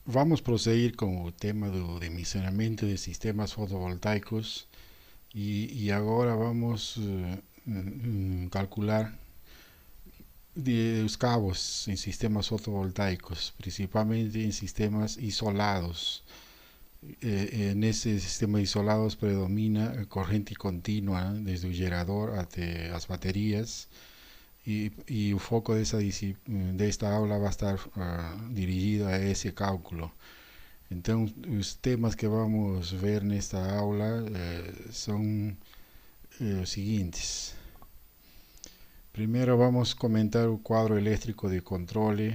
Vamos prosseguir com o tema do dimensionamento de sistemas fotovoltaicos e agora vamos calcular os cabos em sistemas fotovoltaicos, principalmente em sistemas isolados. Nesses sistemas isolados predomina a corrente contínua, né, desde o gerador até as baterias, e o foco desta aula vai estar dirigido a esse cálculo. Então, os temas que vamos ver nesta aula são os seguintes. Primeiro vamos comentar o quadro elétrico de controle,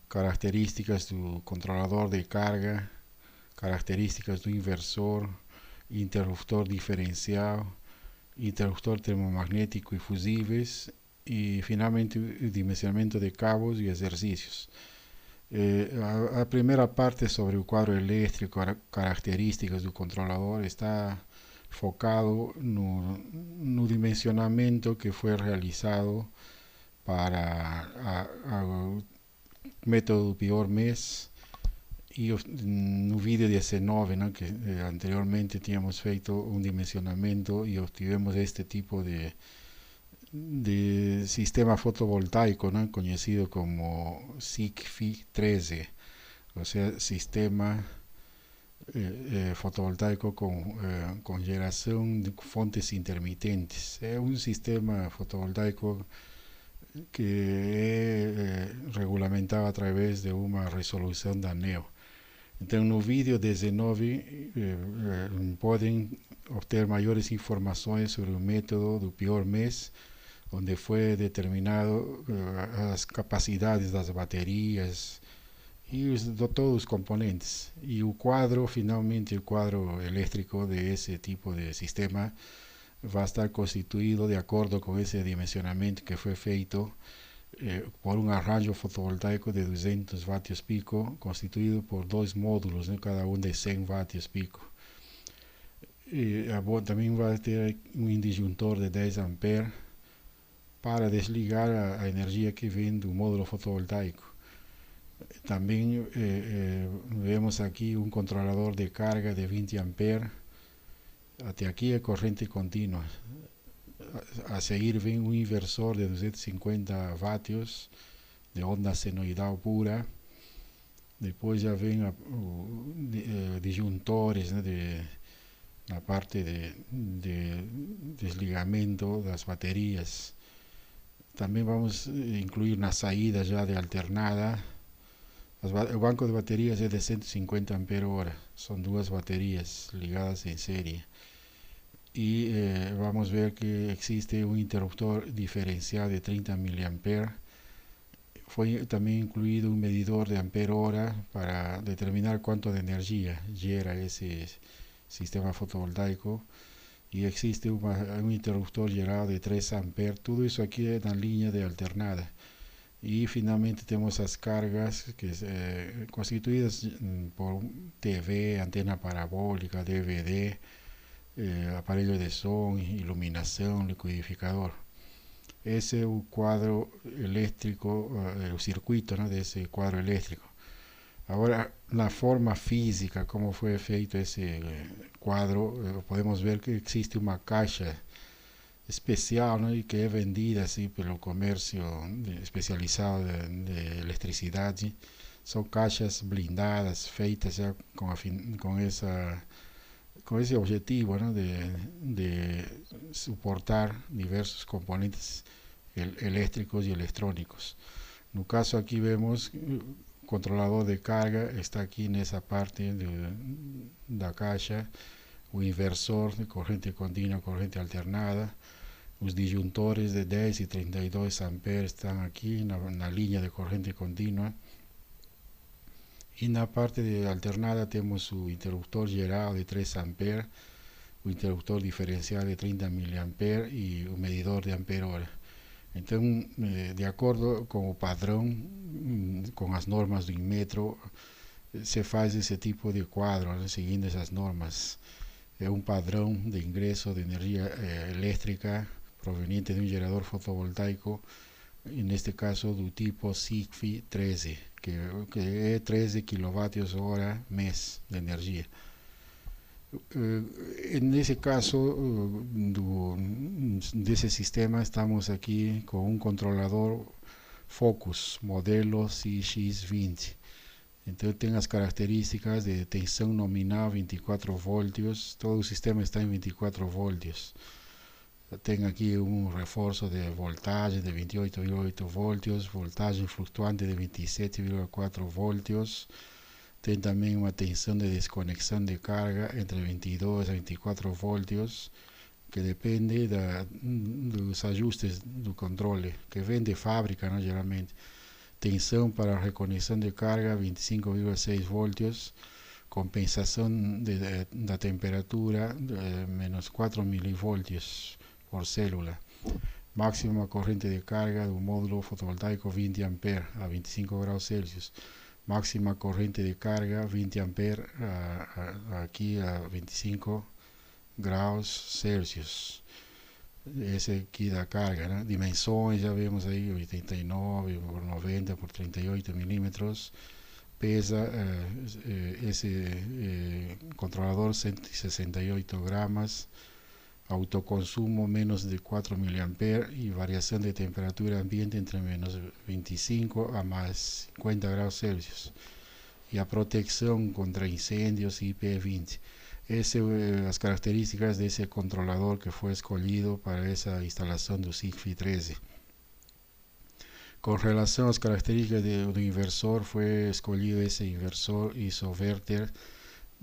características do controlador de carga, características do inversor, interruptor diferencial, interruptor termomagnético e fusíveis e finalmente o dimensionamento de cabos e exercícios. A primeira parte sobre o quadro elétrico, características do controlador, está focado no dimensionamento que foi realizado para o método do pior mês e no vídeo 19, né, que anteriormente tínhamos feito um dimensionamento e obtivemos este tipo de sistema fotovoltaico, ¿no?, conocido como SICFI 13, o sea, sistema fotovoltaico con generación de fontes intermitentes. Es un sistema fotovoltaico que es regulamentado a través de una resolución da ANEO. Então, no vídeo 19, podem obter maiores informações sobre o método do pior mês, onde foi determinado as capacidades das baterias e todos os componentes. E o quadro, finalmente, o quadro elétrico de esse tipo de sistema vai estar constituído de acordo com esse dimensionamento que foi feito por un arranjo fotovoltaico de 200 vatios pico, constituido por dois módulos, ¿no?, cada um de 100 vatios pico. Também vai ter um disjuntor de 10 amperes para desligar a energia que vem do módulo fotovoltaico. Também vemos aqui um controlador de carga de 20 amperes. Até aqui é corrente contínua. A seguir vem um inversor de 250 vatios de onda senoidal pura. Depois já vem disjuntores, né, na parte de desligamento das baterias. Também vamos incluir na saída já de alternada. O banco de baterias é de 150 ampere-hora. São duas baterias ligadas em série. E vamos ver que existe um interruptor diferencial de 30 mA. Foi também incluído um medidor de ampere-hora para determinar quanto de energia gera esse sistema fotovoltaico. E existe um interruptor geral de 3 amperes. Tudo isso aqui é na linha de alternada. E finalmente temos as cargas que constituídas por TV, antena parabólica, DVD, aparelho de som, iluminação, liquidificador. Esse é o quadro elétrico, o circuito, né, desse quadro elétrico. Agora, na forma física, como foi feito esse quadro, podemos ver que existe uma caixa especial, ¿no?, que é vendida assim pelo comércio especializado de eletricidade. São caixas blindadas, feitas já com esse objetivo, ¿no?, de suportar diversos componentes eléctricos e eletrônicos. No caso aqui vemos o controlador de carga está aqui nessa parte da caixa, o inversor de corrente contínua, corrente alternada, os disjuntores de 10 e 32 amperes estão aqui na linha de corrente contínua. E na parte de alternada temos o interruptor geral de 3 amperes, o interruptor diferencial de 30 mA e o medidor de ampere-hora. Então, de acordo com o padrão, com as normas do Inmetro, se faz esse tipo de quadro, né, seguindo essas normas. É um padrão de ingresso de energia elétrica proveniente de um gerador fotovoltaico en este caso do tipo SIGFI 13, que é 13 kilovatios hora mês de energia. Nesse caso desse sistema, estamos aqui com um controlador Focus, modelo CX20. Então tem as características de tensão nominal 24 voltios, todo o sistema está em 24 voltios. Tem aqui um reforço de voltagem de 28,8 voltios, voltagem flutuante de 27,4 voltios. Tem também uma tensão de desconexão de carga entre 22 a 24 voltios, que depende dos ajustes do controle, que vem de fábrica, né, geralmente. Tensão para reconexão de carga 25,6 voltios, compensação da temperatura menos 4 milivoltios por célula. Máxima corrente de carga do módulo fotovoltaico 20 A a 25 graus Celsius. Máxima corrente de carga 20 A aqui a 25 graus Celsius. Esse aqui da carga, né? Dimensões já vemos aí 89 por 90 por 38 milímetros. Pesa esse controlador 168 gramas. Autoconsumo menos de 4 mA e variação de temperatura ambiente entre menos 25 a mais 50 graus Celsius. E a proteção contra incêndios IP20. Essas as características desse controlador que foi escolhido para essa instalação do SIGFI 13. Com relação às características do inversor, foi escolhido esse inversor isoverter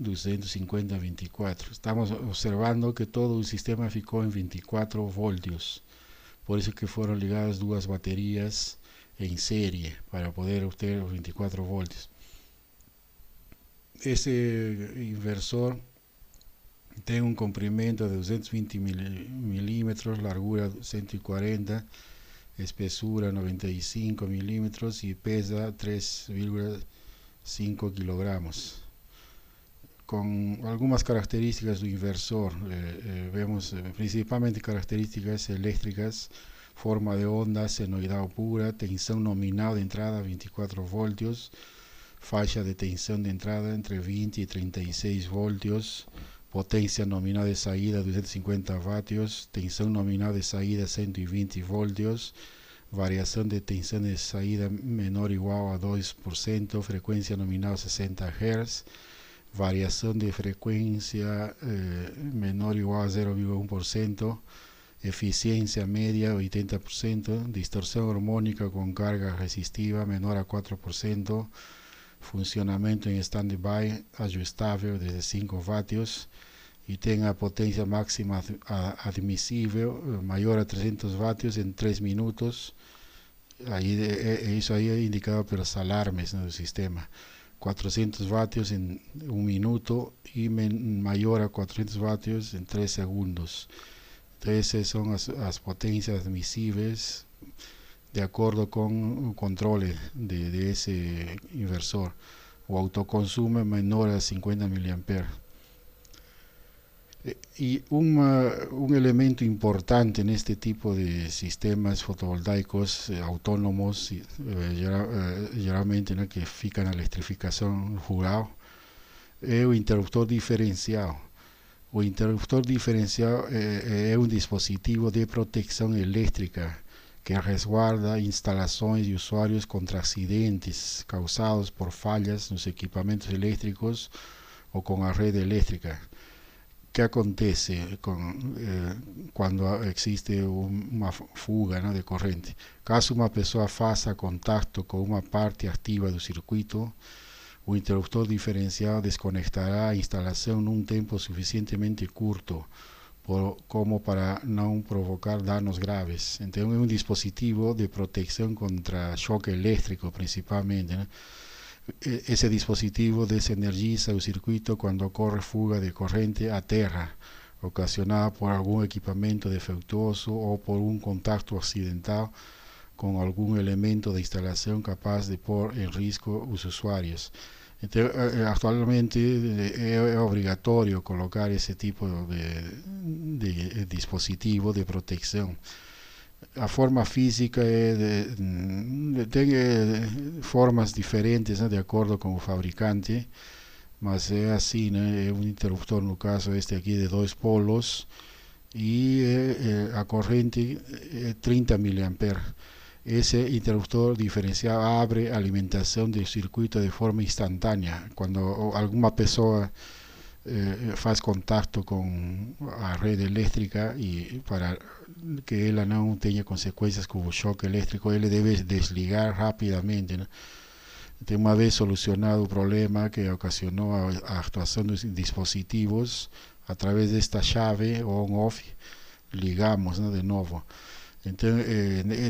250-24. Estamos observando que todo o sistema ficou em 24 voltios. Por isso que foram ligadas duas baterias em série para poder obter os 24 voltios. Esse inversor tem um comprimento de 220 milímetros, largura 140, espessura 95 milímetros e pesa 3,5 kilogramos. Com algumas características do inversor, vemos principalmente características elétricas, forma de onda senoidal pura, tensão nominal de entrada 24 voltios, faixa de tensão de entrada entre 20 e 36 voltios, potência nominal de saída 250 vatios, tensão nominal de saída 120 voltios, variação de tensão de saída menor ou igual a 2%, frequência nominal 60 Hz, variação de frequência menor ou igual a 0,1%, eficiência média 80%, distorção harmônica com carga resistiva menor a 4%, funcionamento em stand-by ajustável desde 5 vatios e tem a potência máxima admissível maior a 300 vatios em 3 minutos. Isso aí é indicado pelos alarmes, né, do sistema. 400 vatios em 1 minuto e maior a 400 vatios em 3 segundos. Então essas são as potências admissíveis de acordo com o controle desse inversor. O autoconsumo é menor a 50 mA. E um elemento importante neste tipo de sistemas fotovoltaicos autônomos, geralmente, né, que fica na eletrificação rural, é o interruptor diferencial. O interruptor diferencial é um dispositivo de proteção elétrica que resguarda instalações e usuários contra acidentes causados por falhas nos equipamentos elétricos ou com a rede elétrica. O que acontece quando existe uma fuga, né, de corrente? Caso uma pessoa faça contato com uma parte ativa do circuito, o interruptor diferencial desconectará a instalação num tempo suficientemente curto como para não provocar danos graves. Então é um dispositivo de proteção contra choque elétrico, principalmente, né? Esse dispositivo desenergiza o circuito quando ocorre fuga de corrente à terra, ocasionada por algum equipamento defeituoso ou por um contato acidental com algum elemento da instalação capaz de pôr em risco os usuários. Então, atualmente é obrigatório colocar esse tipo de dispositivo de proteção. A forma física tem formas diferentes, né, de acordo com o fabricante, mas é assim, né, é um interruptor, no caso este aqui, de 2 polos, e a corrente é 30 mA. Esse interruptor diferencial abre a alimentação do circuito de forma instantânea. Quando alguma pessoa faz contato com a rede elétrica, e para que ela não tenha consequências com o choque elétrico, ele deve desligar rapidamente, né? Tem uma vez solucionado o problema que ocasionou a actuação dos dispositivos, através desta chave on-off, ligamos, né, de novo. Então,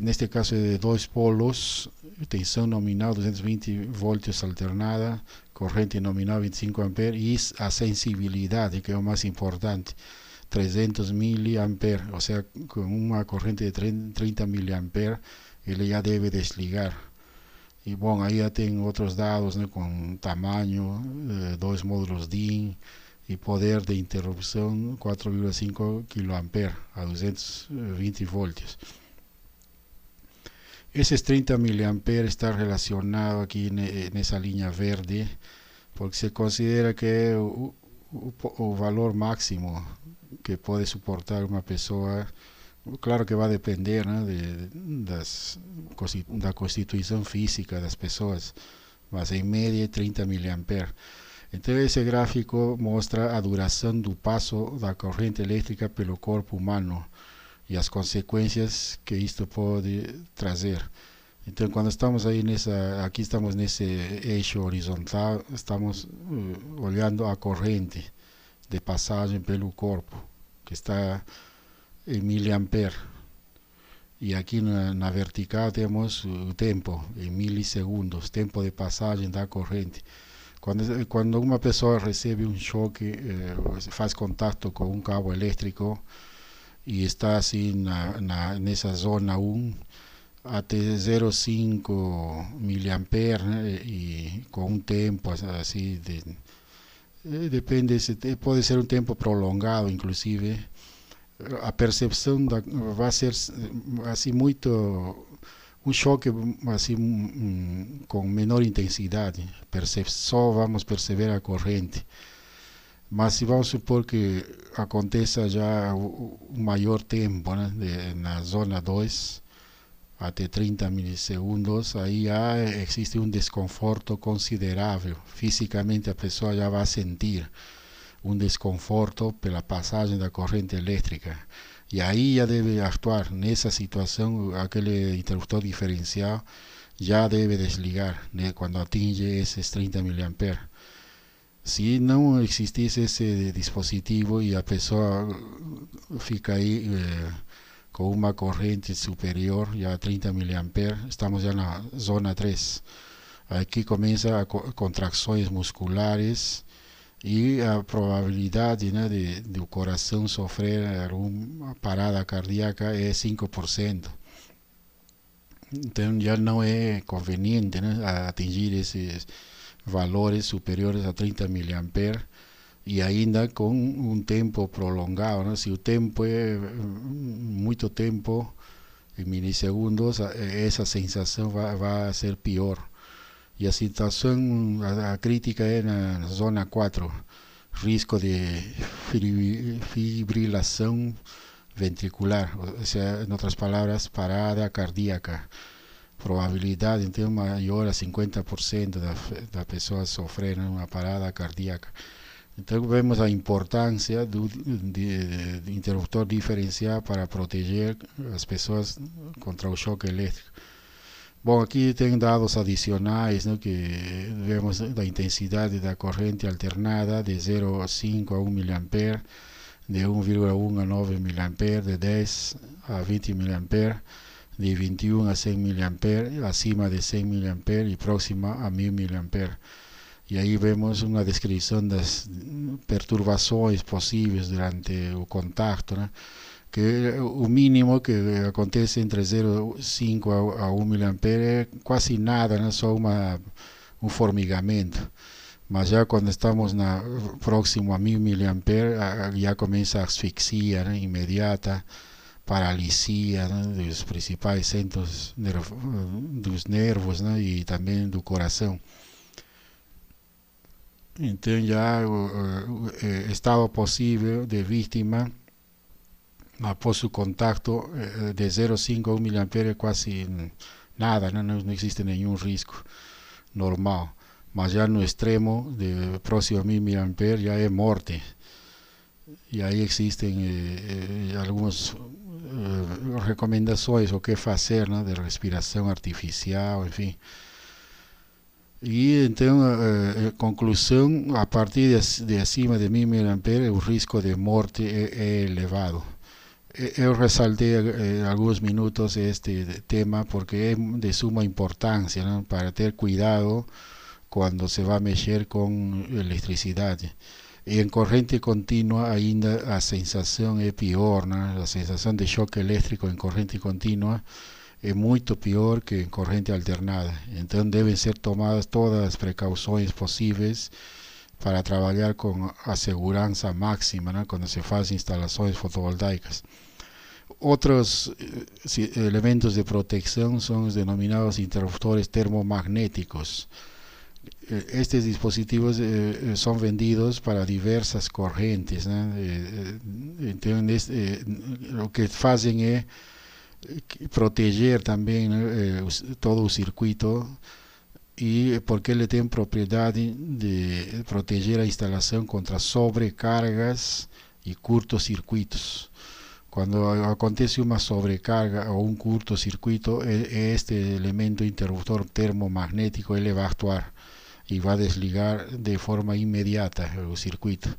neste caso é de 2 polos, tensão nominal 220 volts alternada, corrente nominal 25 amperes, e a sensibilidade, que é o mais importante, 300 miliamperes, ou seja, com uma corrente de 30 miliamperes, ele já deve desligar. E bom, aí já tem outros dados, né, com tamanho, 2 módulos DIN, e poder de interrupção 4,5 kA a 220 volts. Esses 30 mA está relacionado aqui nessa linha verde, porque se considera que é o valor máximo que pode suportar uma pessoa. Claro que vai depender, né, da constituição física das pessoas, mas em média 30 mA. Então esse gráfico mostra a duração do passo da corrente elétrica pelo corpo humano e as consequências que isto pode trazer. Então quando estamos aí aqui estamos nesse eixo horizontal, estamos olhando a corrente de passagem pelo corpo, que está em miliamperes. E aqui na vertical temos o tempo em milissegundos, tempo de passagem da corrente. Quando uma pessoa recebe um choque, faz contato com um cabo elétrico e está assim nessa zona 1, até 0,5 miliamperes, né, e com um tempo assim, depende, pode ser um tempo prolongado, inclusive, a percepção vai ser assim muito um choque assim com menor intensidade, só vamos perceber a corrente. Mas se vamos supor que aconteça já o maior tempo, né, na zona 2, até 30 milissegundos, aí já existe um desconforto considerável. Fisicamente a pessoa já vai sentir um desconforto pela passagem da corrente elétrica. E aí já deve actuar. Nessa situação, aquele interruptor diferencial já deve desligar, né, quando atinge esses 30 mA. Se não existisse esse dispositivo e a pessoa fica aí com uma corrente superior, já a 30 mA, estamos já na zona 3. Aqui começam a contrações musculares, e a probabilidade, né, do coração sofrer alguma parada cardíaca é 5%. Então já não é conveniente, né, atingir esses valores superiores a 30 mA, e ainda com um tempo prolongado, né? Se o tempo é muito tempo, em milissegundos, essa sensação vai ser pior. E a situação, a crítica é na zona 4, risco de fibrilação ventricular, ou seja, em outras palavras, parada cardíaca. Probabilidade então maior a 50% da pessoa sofrer uma parada cardíaca. Então vemos a importância do interruptor diferencial para proteger as pessoas contra o choque elétrico. Bom, aqui tem dados adicionais, né, que vemos da intensidade da corrente alternada de 0,5 a 1 mA, de 1,1 a 9 mA, de 10 a 20 mA, de 21 a 100 mA, acima de 100 mA e próxima a 1000 mA. E aí vemos uma descrição das perturbações possíveis durante o contato, né? Que o mínimo que acontece entre 0,5 a 1 mA é quase nada, né? Só um formigamento. Mas já quando estamos próximo a 1000 mA, já começa a asfixia, né, imediata, paralisia, né, dos principais centros dos nervos, né, e também do coração. Então já o estado possível de vítima após o contacto de 0,5 a 1 mA é quase nada, né? Não existe nenhum risco normal. Mas já no extremo, de próximo a 1000 mA, já é morte. E aí existem algumas recomendações o que fazer, né, de respiração artificial, enfim. E então, conclusão, a partir de acima de 1000 mA, o risco de morte é elevado. Eu ressaltei alguns minutos este tema porque é de suma importância, né, para ter cuidado quando se vai mexer com eletricidade. E em corrente contínua ainda a sensação é pior, né? A sensação de choque elétrico em corrente contínua é muito pior que em corrente alternada. Então devem ser tomadas todas as precauções possíveis para trabalhar com a segurança máxima, né, quando se faz instalações fotovoltaicas. Outros elementos de proteção são os denominados interruptores termomagnéticos. Estes dispositivos são vendidos para diversas correntes, né? Então, o que fazem é proteger também, né, todo o circuito, e porque ele tem propriedade de proteger a instalação contra sobrecargas e curtos-circuitos. Quando acontece uma sobrecarga ou um curto-circuito, este elemento interruptor termomagnético ele vai actuar e vai desligar de forma imediata o circuito.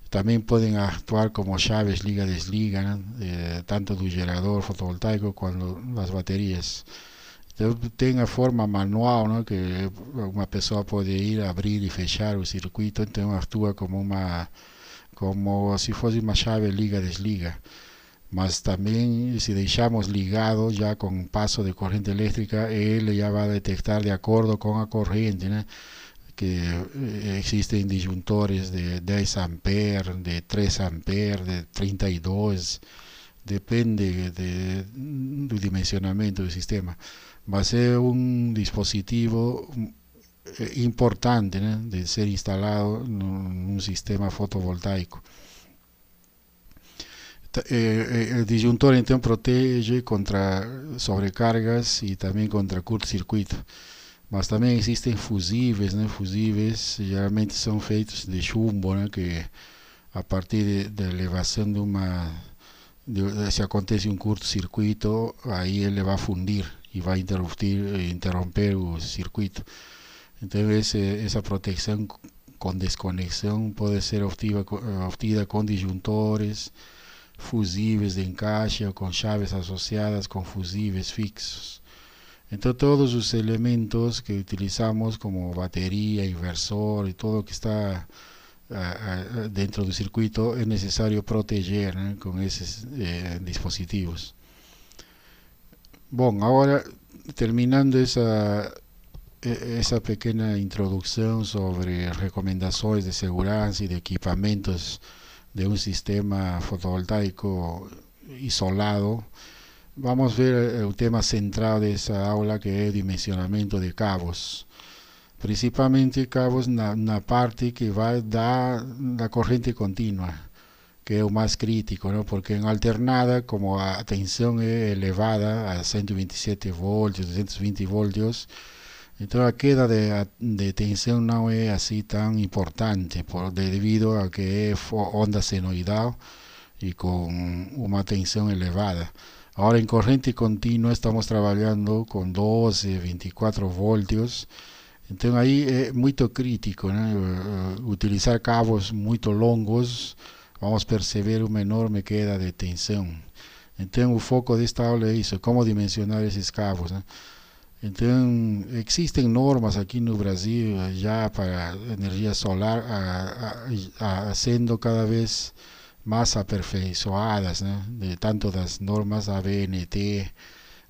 Também podem actuar como chaves liga-desliga, né, tanto do gerador fotovoltaico quanto das baterias. Então, tem a forma manual, né, que uma pessoa pode ir abrir e fechar o circuito, então atua como se fosse uma chave liga-desliga. Mas também, se deixamos ligado já com passo de corrente elétrica, ele já vai detectar de acordo com a corrente, né, que existem disjuntores de 10 amperes, de 3 amperes, de 32, depende do dimensionamento do sistema. Mas é um dispositivo importante, né, de ser instalado num sistema fotovoltaico. O disjuntor então protege contra sobrecargas e também contra curto-circuito. Mas também existem fusíveis, né? Fusíveis geralmente são feitos de chumbo, né, que a partir da elevação se acontece um curto-circuito, aí ele vai fundir e vai interromper o circuito. Então essa proteção com desconexão pode ser obtida com disjuntores, fusíveis de encaixe ou com chaves associadas com fusíveis fixos. Então todos os elementos que utilizamos como bateria, inversor e tudo que está dentro do circuito é necessário proteger, né, com esses dispositivos. Bom, agora terminando essa pequena introdução sobre recomendações de segurança e de equipamentos de um sistema fotovoltaico isolado, vamos ver o tema central dessa aula, que é o dimensionamento de cabos. Principalmente cabos na parte que vai da corrente contínua, que é o mais crítico, não? Porque em alternada, como a tensão é elevada a 127 volts, 220 volts, então a queda de tensão não é assim tão importante, devido a que é onda senoidal e com uma tensão elevada. Agora, em corrente contínua, estamos trabalhando com 12, 24 volts, então aí é muito crítico, né? Utilizar cabos muito longos, vamos perceber uma enorme queda de tensão. Então o foco desta aula é isso, como dimensionar esses cabos, né? Então existem normas aqui no Brasil já para energia solar sendo cada vez mais aperfeiçoadas, né? Tanto das normas ABNT,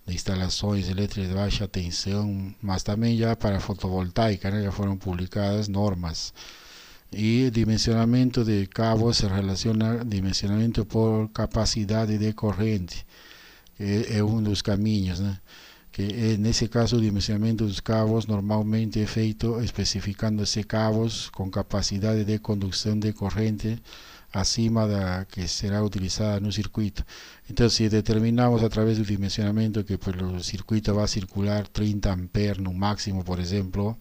de instalações elétricas de baixa tensão, mas também já para fotovoltaica, né? Já foram publicadas normas. Y dimensionamiento de cabos se relaciona dimensionamiento por capacidad de corrente, que es uno dos caminos, né? Que nesse caso o dimensionamento dos cabos normalmente é feito especificando-se cabos com capacidade de condução de corrente acima da que será utilizada no circuito. Então, se determinamos através do dimensionamento que pelo circuito vai circular 30 amperes no máximo, por exemplo,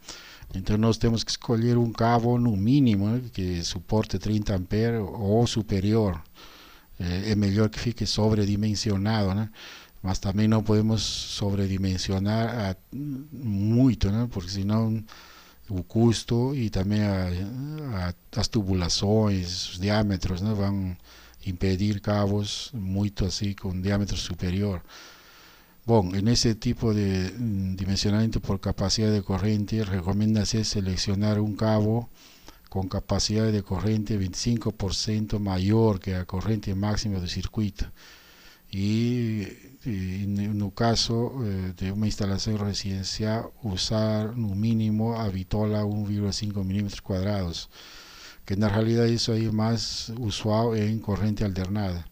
então nós temos que escolher um cabo no mínimo, né, que suporte 30 amperes ou superior. É melhor que fique sobredimensionado, né? Mas também não podemos sobredimensionar muito, né? Porque senão o custo e também as tubulações, os diâmetros, né, vão impedir cabos muito assim com diâmetro superior. Bom, nesse tipo de dimensionamento por capacidade de corrente, recomenda-se selecionar um cabo com capacidade de corrente 25% maior que a corrente máxima do circuito. E no caso de uma instalação residencial, usar no mínimo a bitola 1,5 milímetros quadrados, que na realidade isso aí é mais usual em corrente alternada.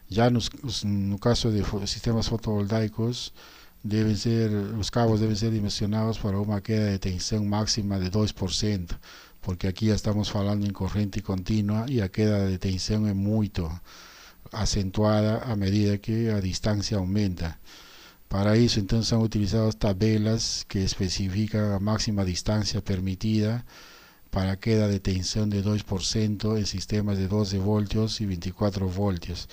Já no caso de sistemas fotovoltaicos, os cabos devem ser dimensionados para uma queda de tensão máxima de 2%, porque aqui já estamos falando em corrente contínua e a queda de tensão é muito acentuada a medida que a distância aumenta. Para isso, então, são utilizadas tabelas que especificam a máxima distância permitida para a queda de tensão de 2% em sistemas de 12 voltios e 24 voltios.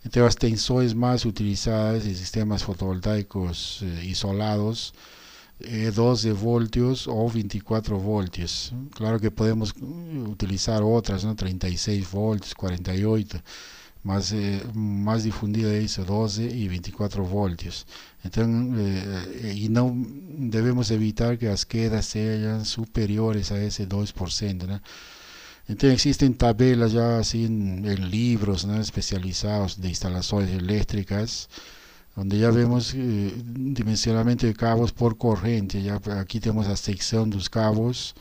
Então, as tensões mais utilizadas em sistemas fotovoltaicos isolados é 12 voltios ou 24 voltios. Claro que podemos utilizar outras, né? 36 voltios, 48, mas mais difundida é isso, 12 e 24 voltios. Então, e não devemos evitar que as quedas sejam superiores a esse 2%, né? Então existem tabelas já assim em livros, né, especializados de instalações elétricas, onde já vemos dimensionamento de cabos por corrente. Já aqui temos a secção dos cabos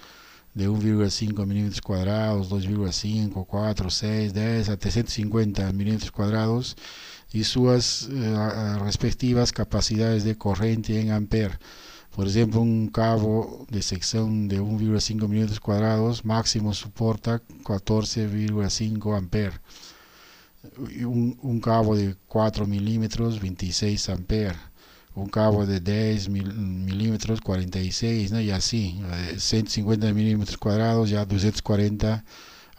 de 1,5 milímetros quadrados, 2,5, 4, 6, 10 até 150 milímetros quadrados e suas respectivas capacidades de corrente em ampere. Por exemplo, um cabo de secção de 1,5 milímetros quadrados máximo suporta 14,5 amperes. Um cabo de 4 milímetros, 26 amperes. Um cabo de 10 milímetros, 46, né? E assim, 150 milímetros quadrados, já 240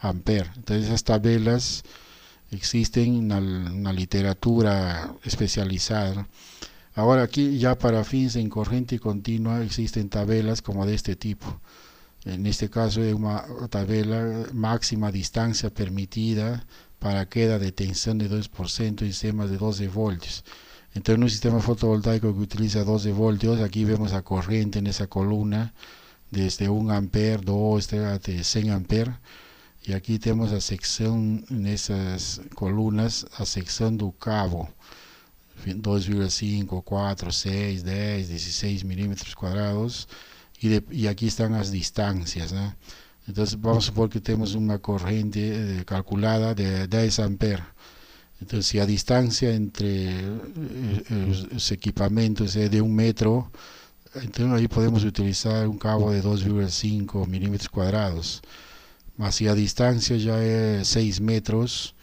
amperes. Então, essas tabelas existem na literatura especializada, né? Agora aqui já para fins em corrente contínua existem tabelas como deste tipo. Neste caso é uma tabela máxima distância permitida para a queda de tensão de 2% em sistemas de 12 voltios. Então no sistema fotovoltaico que utiliza 12 voltios, aqui vemos a corrente nessa coluna desde 1 ampere, 2 até 100 ampere. E aqui temos a secção nessas colunas, a secção do cabo. 2,5, 4, 6, 10, 16 milímetros quadrados e aqui estão as distâncias, né? Então vamos supor que temos uma corrente calculada de 10 amperes. Então se a distância entre os equipamentos é de 1 metro, então aí podemos utilizar um cabo de 2,5 milímetros quadrados. Mas se a distância já é 6 metros,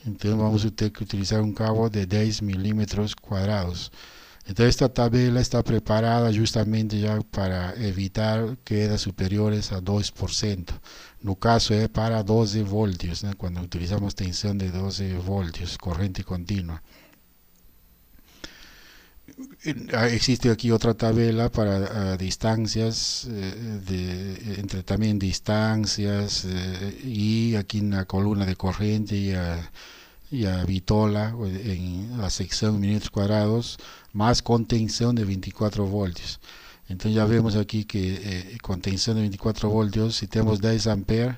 então vamos ter que utilizar um cabo de 10 milímetros quadrados. Então esta tabela está preparada justamente já para evitar quedas superiores a 2%. No caso é para 12 voltios, né? Quando utilizamos tensão de 12 voltios, corrente contínua. Existe aqui outra tabela para distâncias, entre também distâncias, e aqui na coluna de corrente e a bitola em la secção milímetros quadrados, mais com tensão de 24 voltios. Então já vemos aqui que com tensão de 24 voltios, se temos 10 amperes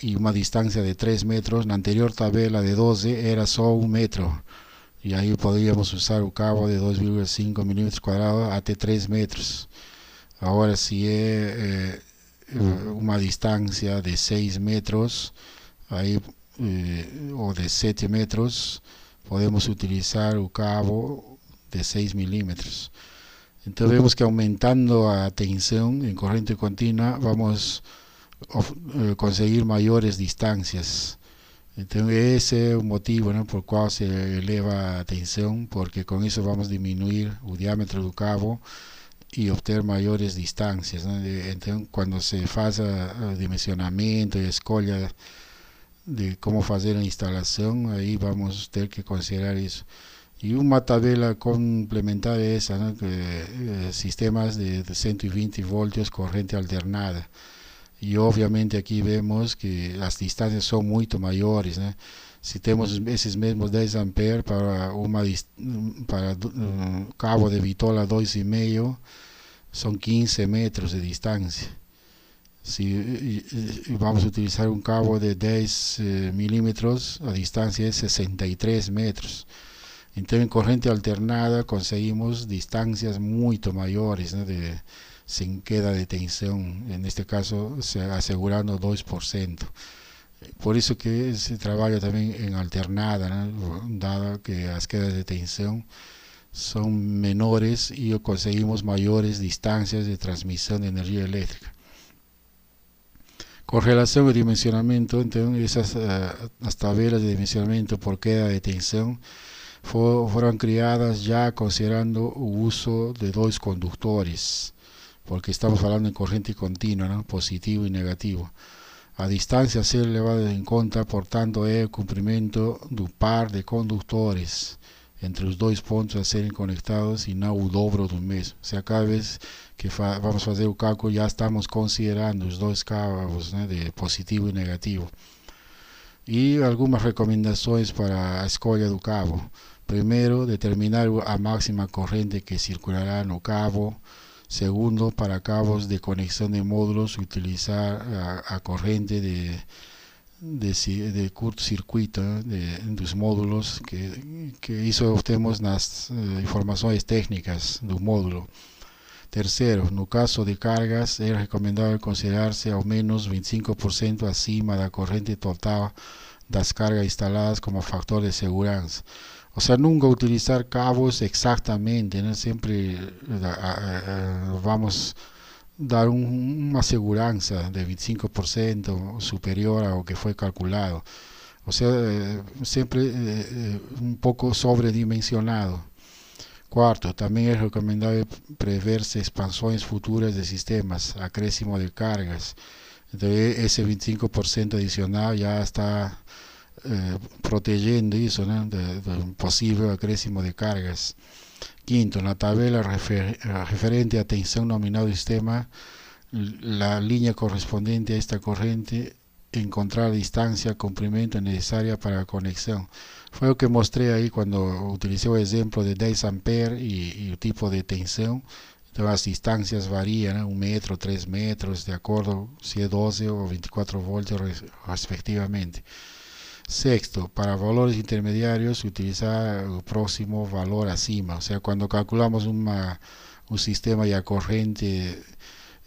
e uma distância de 3 metros, na anterior tabela de 12 era só 1 metro. E aí poderíamos usar o cabo de 2,5 milímetros quadrados até 3 metros. Agora, se é una distancia de 6 metros ahí, o de 7 metros, podemos utilizar un cabo de 6 milímetros. Entonces vemos que aumentando a tensión en corriente continua vamos a conseguir mayores distancias. Entonces ese es un motivo, ¿no?, por el cual se eleva a tensión, porque con eso vamos a disminuir el diámetro del cabo y obtener mayores distancias, ¿no? Entonces cuando se hace dimensionamiento y escolha de cómo hacer la instalación, ahí vamos a tener que considerar eso. Y una tabla complementaria a esa, ¿no?, que, sistemas de 120 voltios corriente alternada. Y obviamente aquí vemos que las distancias son mucho mayores, ¿no? Si tenemos esos mismos 10 amperes para cabo de vitola 2,5, son 15 metros de distancia. Si vamos a utilizar un cabo de 10 milímetros, la distancia es 63 metros. Entonces en corriente alternada conseguimos distancias mucho mayores, ¿no?, sin queda de tensión, en este caso asegurando 2%. Por eso que se trabaja también en alternada, ¿no?, dado que las quedas de tensión son menores y conseguimos mayores distancias de transmisión de energía eléctrica. Con relación al dimensionamiento, entonces las tablas de dimensionamiento por queda de tensión fueron creadas ya considerando el uso de dos conductores, porque estamos hablando de corriente continua, ¿no?, positivo y negativo. A distancia a ser levada en cuenta, por tanto, es el cumplimiento del par de conductores entre los dos puntos a ser conectados y no el dobro del mismo. O sea, cada vez que vamos a hacer el cálculo ya estamos considerando los dos cabos, ¿no?, de positivo y negativo. Y algunas recomendaciones para la escolha del cabo. Primero, determinar a máxima corriente que circulará en el cabo. Segundo, para cabos de conexión de módulos, utilizar a corriente de cortocircuito, ¿no?, de los módulos, que eso obtenemos las informaciones técnicas del módulo. Tercero, en el caso de cargas, es recomendable considerarse al menos 25% acima de la corriente total de las cargas instaladas como factor de seguridad. O sea, nunca utilizar cabos exactamente, ¿no? Siempre vamos a dar una aseguranza de 25% superior a lo que fue calculado. O sea, siempre un poco sobredimensionado. Cuarto, también es recomendable preverse expansiones futuras de sistemas, acréscimo de cargas. Entonces, ese 25% adicional ya está protegiendo eso, ¿no?, de un posible acréscimo de cargas. Quinto, en la tabla referente a tensión nominal del sistema, la línea correspondiente a esta corriente, encontrar distancia, comprimento necesaria para la conexión. Fue lo que mostré ahí cuando utilicé el ejemplo de 10 amperes y el tipo de tensión. Entonces las distancias varían, ¿no?, 1 metro, 3 metros, de acuerdo si es 12 o 24 voltios respectivamente. Sexto, para valores intermediarios, utilizar el próximo valor acima. O sea, cuando calculamos un sistema y la corriente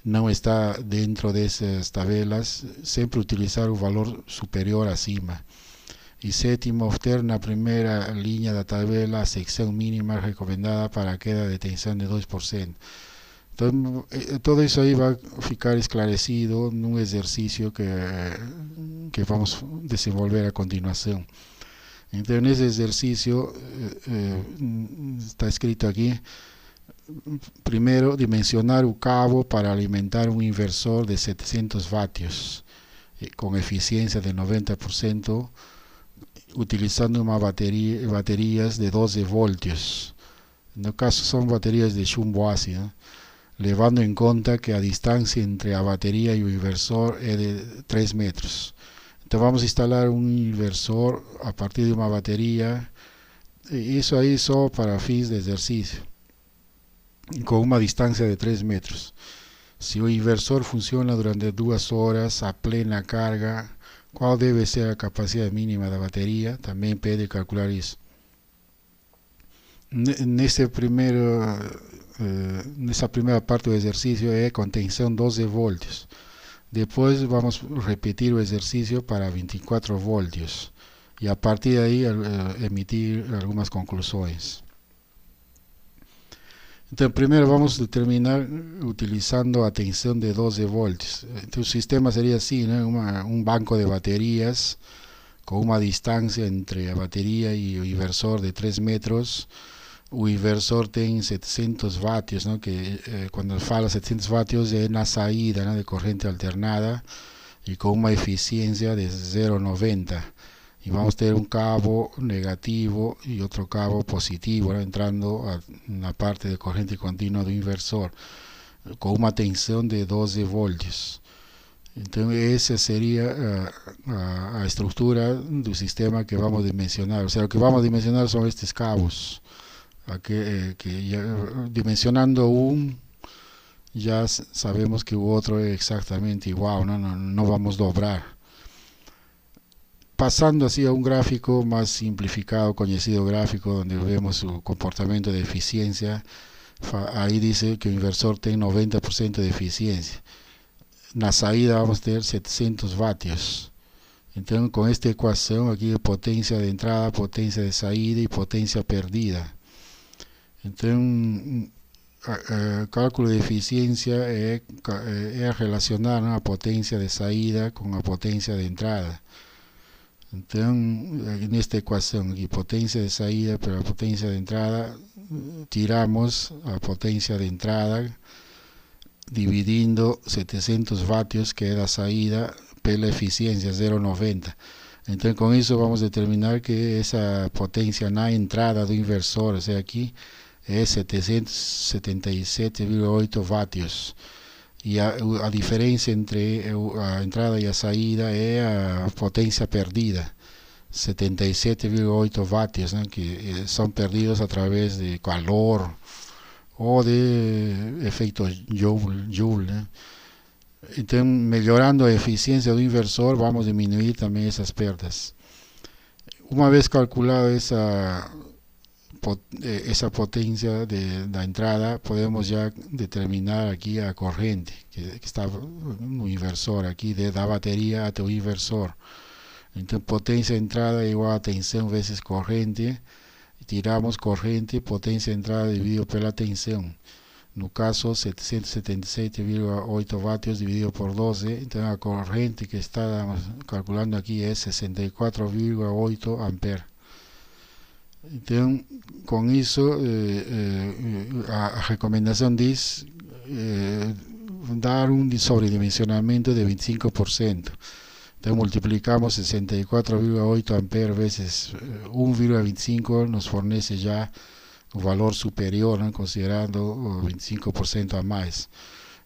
no está dentro de esas tablas, siempre utilizar un valor superior acima. Y séptimo, obtener una primera línea de la tabla sección mínima recomendada para queda de tensión de 2%. Entonces, todo eso ahí va a ficar esclarecido en un ejercicio que vamos a desenvolver a continuación. Entonces, en ese ejercicio está escrito aquí: primero, dimensionar un cabo para alimentar un inversor de 700 vatios con eficiencia de 90%, utilizando baterías de 12 voltios. En el caso son baterías de chumbo ácido, levando en cuenta que la distancia entre la batería y el inversor es de 3 metros. Entonces vamos a instalar un inversor a partir de una batería, y eso ahí solo para fines de ejercicio, con una distancia de 3 metros. Si el inversor funciona durante 2 horas a plena carga, ¿cuál debe ser la capacidad mínima de la batería? También puede calcular eso. En esa primera parte del ejercicio es con tensión 12 voltios. Después vamos a repetir el ejercicio para 24 voltios y a partir de ahí emitir algunas conclusiones. Entonces primero vamos a determinar utilizando a tensión de 12 voltios. Entonces el sistema sería así, ¿no? Un banco de baterías con una distancia entre la batería y el inversor de 3 metros. El inversor tiene 700 vatios, ¿no? Que cuando fala 700 vatios es una salida, ¿no? De corriente alternada y con una eficiencia de 0,90. Y vamos a tener un cabo negativo y otro cabo positivo, ¿no? Entrando a una parte de corriente continua del inversor con una tensión de 12 voltios. Entonces esa sería la estructura del sistema que vamos a dimensionar. O sea, lo que vamos a dimensionar son estos cabos. Que ya, dimensionando ya sabemos que el otro es exactamente igual, no vamos a doblar. Pasando así a un gráfico más simplificado, conocido gráfico, donde vemos su comportamiento de eficiencia, ahí dice que el inversor tiene 90% de eficiencia. En la salida vamos a tener 700 vatios. Entonces con esta ecuación aquí hay potencia de entrada, potencia de salida y potencia perdida. Entonces cálculo de eficiencia es relacionar la potencia de salida con la potencia de entrada. Entonces en esta ecuación aquí potencia de salida pero la potencia de entrada, tiramos a potencia de entrada dividiendo 700 vatios que es la salida por la eficiencia 0,90. Entonces con eso vamos a determinar que esa potencia en la entrada del inversor, o sea aquí es 777,8 vatios. Y a diferencia entre la entrada y la salida es a potencia perdida, 77,8 vatios, ¿no? Que son perdidos a través de calor o de efecto Joule, ¿no? Entonces, mejorando la eficiencia del inversor, vamos a disminuir también esas pérdidas. Una vez calculada esa potencia de la entrada, podemos ya determinar aquí la corriente que está un inversor aquí de la batería hasta el inversor. Entonces potencia de entrada igual a tensión veces corriente, tiramos corriente, potencia de entrada dividido por la tensión. En el caso 777,8 vatios dividido por 12, entonces la corriente que estamos calculando aquí es 64,8 amperes. Entonces, con eso, la recomendación dice dar un sobredimensionamiento de 25%. Entonces multiplicamos 64,8 amperes veces 1,25 nos fornece ya un valor superior, ¿no? Considerando 25% a más.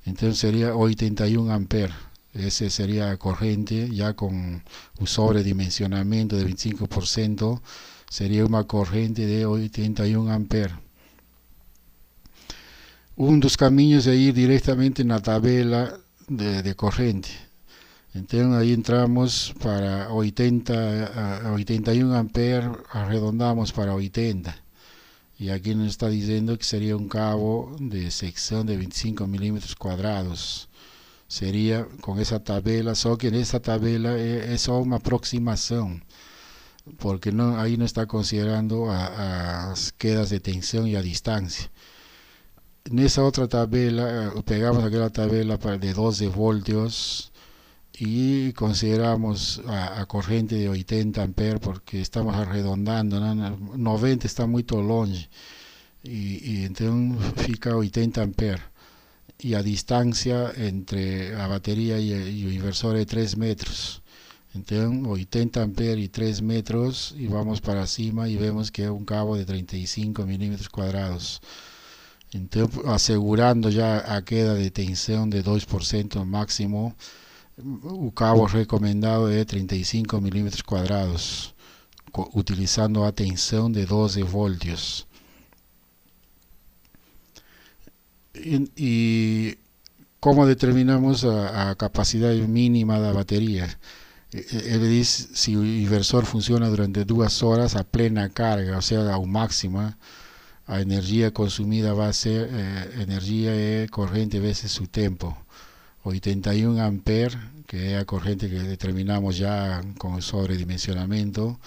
Entonces sería 81 amperes. Ese sería la corriente ya con un sobredimensionamiento de 25%. Sería una corriente de 81 amperes. Un dos caminos es ir directamente en la tabla de corriente. Entonces ahí entramos para 81 amperes, arredondamos para 80. Y aquí nos está diciendo que sería un cabo de sección de 25 milímetros cuadrados. Sería con esa tabla, solo que en esa tabla es solo una aproximación, porque ahí no está considerando a quedas de tensión y a distancia. En esa otra tabla, pegamos aquella tabla de 12 voltios y consideramos a corriente de 80 amperes porque estamos arredondando, ¿no? 90 está muy longe y entonces fica 80 amperes. Y a distancia entre la batería y el inversor es 3 metros. Entonces 80 amperes y 3 metros y vamos para cima y vemos que es un cabo de 35 milímetros cuadrados. Entonces asegurando ya a queda de tensión de 2% máximo, el cabo recomendado es 35 milímetros cuadrados utilizando a tensión de 12 voltios. Y ¿cómo determinamos a capacidad mínima de la batería? Él dice si el inversor funciona durante 2 horas a plena carga, o sea, a máxima, la energía consumida va a ser energía corriente veces su tiempo. 81 amperes, que es la corriente que determinamos ya con el sobredimensionamiento,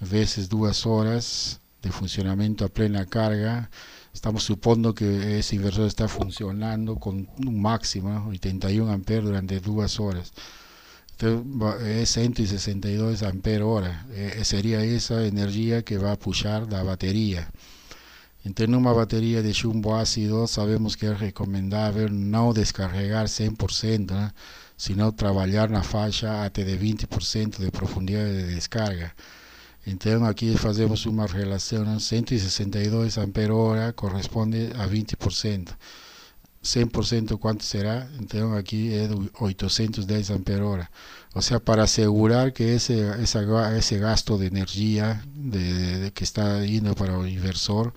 veces 2 horas de funcionamiento a plena carga. Estamos suponiendo que ese inversor está funcionando con un máximo, ¿no? 81 amperes durante 2 horas. Entonces, es 162 amperes hora. Sería esa energía que va a pushar la batería. En una batería de chumbo ácido sabemos que es recomendable no descargar 100%, ¿no? Sino trabajar en la faixa hasta de 20% de profundidad de descarga. Entonces aquí hacemos una relación, ¿no? 162 amperes hora corresponde a 20%. 100% ¿cuánto será? Entonces aquí es 810 amperes hora. O sea, para asegurar que ese gasto de energía que está yendo para el inversor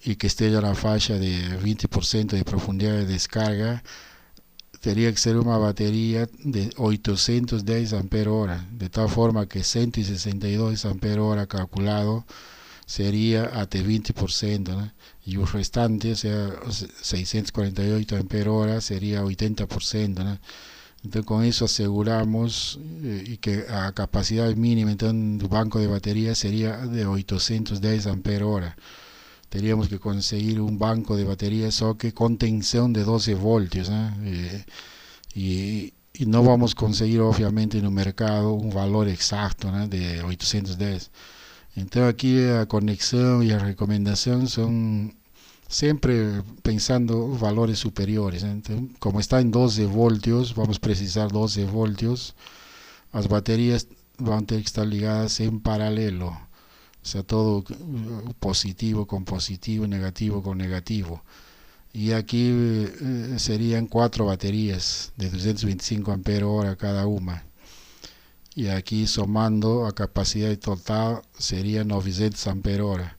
y que esté ya en la faixa de 20% de profundidad de descarga, tendría que ser una batería de 810 amperes hora, de tal forma que 162 amperes hora calculado sería hasta 20%, ¿no? Y el restante, o sea, 648 amperes hora sería 80%, ¿no? Entonces con eso aseguramos y que a capacidad mínima entonces el banco de baterías sería de 810 amperes hora. Tendríamos que conseguir un banco de baterías con tensión de 12 voltios, ¿no? Y no vamos a conseguir obviamente en el mercado un valor exacto, ¿no? De 810. Entonces aquí la conexión y la recomendación son siempre pensando valores superiores. Entonces, como está en 12 voltios, vamos a precisar 12 voltios. Las baterías van a tener que estar ligadas en paralelo. O sea, todo positivo con positivo, negativo con negativo. Y aquí serían 4 baterías de 225 amperes hora cada una. Y aquí sumando a capacidad total sería 900 amperes hora.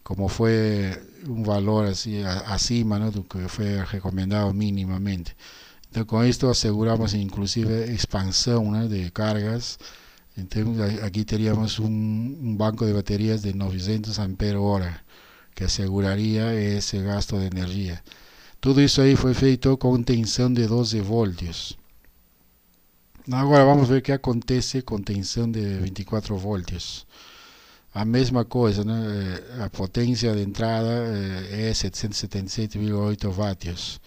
Como fue un valor así acima, ¿no?, de que fue recomendado mínimamente. Entonces con esto aseguramos inclusive expansión, ¿no?, de cargas. Entonces aquí teníamos un banco de baterías de 900 amperes hora que aseguraría ese gasto de energía. Todo eso ahí fue feito con tensión de 12 voltios. Agora vamos ver o que acontece com tensão de 24 voltios. A mesma coisa, né? A potência de entrada é 777,8 vatios.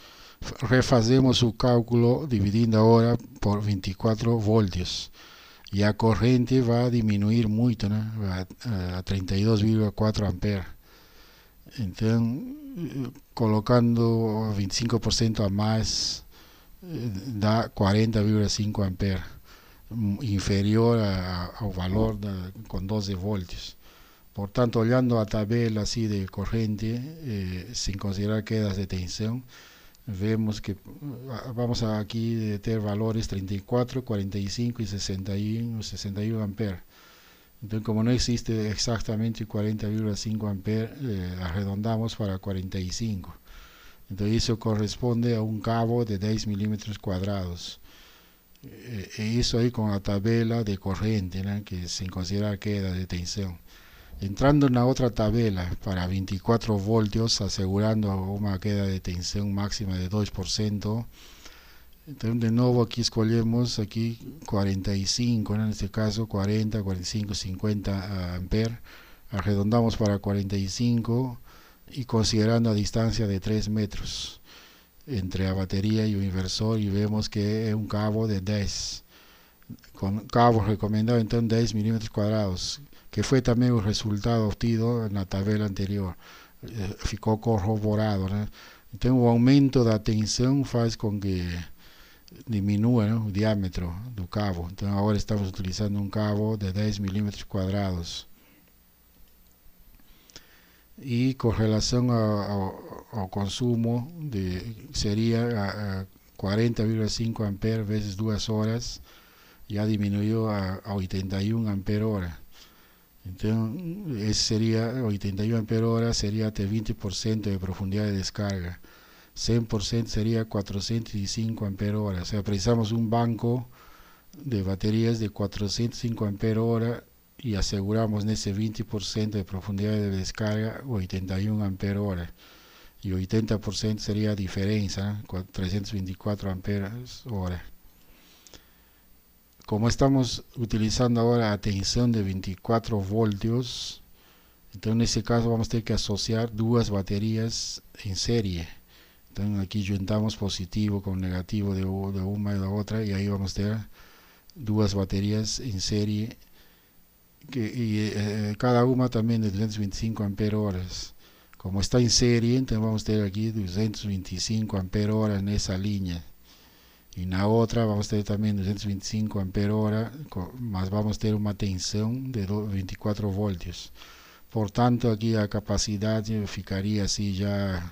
Refazemos o cálculo dividindo agora por 24 voltios. E a corrente vai diminuir muito, né? A 32,4 amperes. Então, colocando 25% a mais, dá 40,5 amperes, inferior ao valor com 12 voltios. Portanto, olhando a tabela assim de corrente, sem considerar quedas de tensão, vemos que vamos aqui ter valores 34, 45 e 61 amperes. Então, como não existe exatamente 40,5 amperes, arredondamos para 45. Entonces eso corresponde a un cabo de 10 milímetros cuadrados. Eso ahí con la tabla de corriente, ¿no?, que sin considerar queda de tensión. Entrando en la otra tabla para 24 voltios, asegurando una queda de tensión máxima de 2%. Entonces de nuevo aquí escogemos aquí 45, ¿no?, en este caso 40, 45, 50 amperes. Arredondamos para 45. Y considerando a distancia de 3 metros entre la batería y el inversor, y vemos que es un cabo de 10, con cabo recomendado entonces 10 milímetros cuadrados, que fue también el resultado obtenido en la tabla anterior, ficó corroborado, ¿no? Entonces un aumento de la tensión hace con que diminúa, ¿no?, el diámetro del cabo. Entonces ahora estamos utilizando un cabo de 10 milímetros cuadrados. Y con relación al consumo sería 40,5 amperes veces 2 horas, ya disminuyó a 81 amperes hora. Entonces ese sería 81 amperes hora, sería hasta 20% de profundidad de descarga. 100% sería 405 amperes hora. O sea, precisamos un banco de baterías de 405 amperes hora y aseguramos en ese 20% de profundidad de descarga 81 amperes hora. e 80% seria a diferença, 324 amperes hora. Como estamos utilizando agora a tensão de 24 voltios, então nesse caso vamos ter que associar duas baterias em série. Então aqui juntamos positivo com negativo de uma e da outra, e aí vamos ter duas baterias em série, cada uma também de 225 ampere-horas. Como está em série, então vamos ter aqui 225 ampere-horas nessa linha. E na outra vamos ter também 225 ampere-hora, mas vamos ter uma tensão de 24 voltios. Portanto, aqui a capacidade ficaria assim já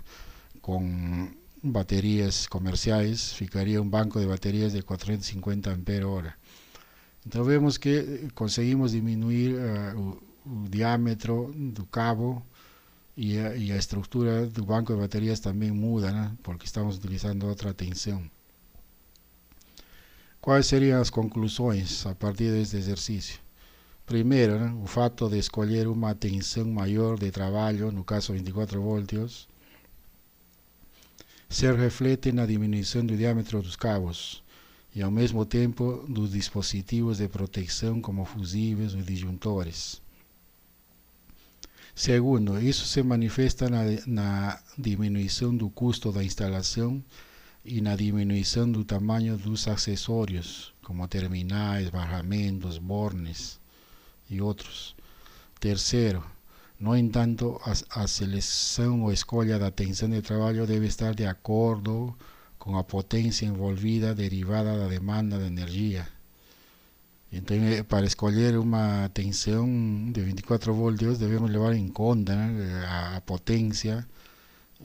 com baterias comerciais, ficaria um banco de baterias de 450 ampere-hora. Então vemos que conseguimos diminuir o diâmetro do cabo, e a estrutura do banco de baterias também muda, né? Porque estamos utilizando outra tensão. Quais seriam as conclusões a partir deste exercício? Primeiro, né, o fato de escolher uma tensão maior de trabalho, no caso 24 voltios, se reflete na diminuição do diâmetro dos cabos e ao mesmo tempo dos dispositivos de proteção como fusíveis ou disjuntores. Segundo, isso se manifesta na diminuição do custo da instalação e na diminuição do tamanho dos acessórios, como terminais, barramentos, bornes e outros. Terceiro, no entanto, a seleção ou escolha da tensão de trabalho deve estar de acordo com a potência envolvida derivada da demanda de energia. Então, para escolher uma tensão de 24 voltios, devemos levar em conta, né, a potência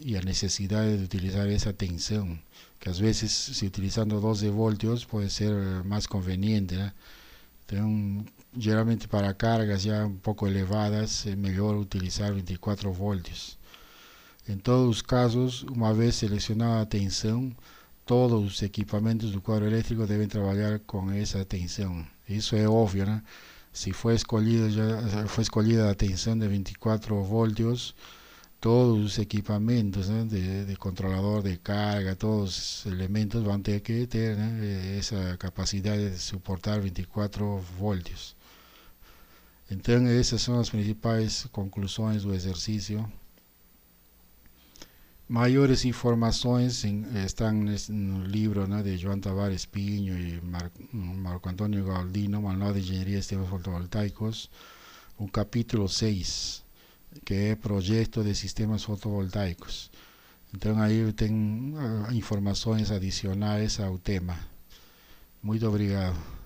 e a necessidade de utilizar essa tensão, que às vezes, se utilizando 12 voltios, pode ser mais conveniente, né? Então, geralmente para cargas já um pouco elevadas, é melhor utilizar 24 voltios. Em todos os casos, uma vez selecionada a tensão, todos os equipamentos do quadro elétrico devem trabalhar com essa tensão. Isso é óbvio, né? Se foi escolhida a tensão de 24 voltios, todos os equipamentos, né, de controlador de carga, todos os elementos vão ter que ter, né, essa capacidade de suportar 24 voltios. Então, essas são as principais conclusões do exercício. Maiores informações estão no livro, né, de João Tavares Pinho e Marco Antônio Galdino, Manual de Engenharia de Sistemas Fotovoltaicos, o capítulo 6, que é Projeto de Sistemas Fotovoltaicos. Então aí tem informações adicionais ao tema. Muito obrigado.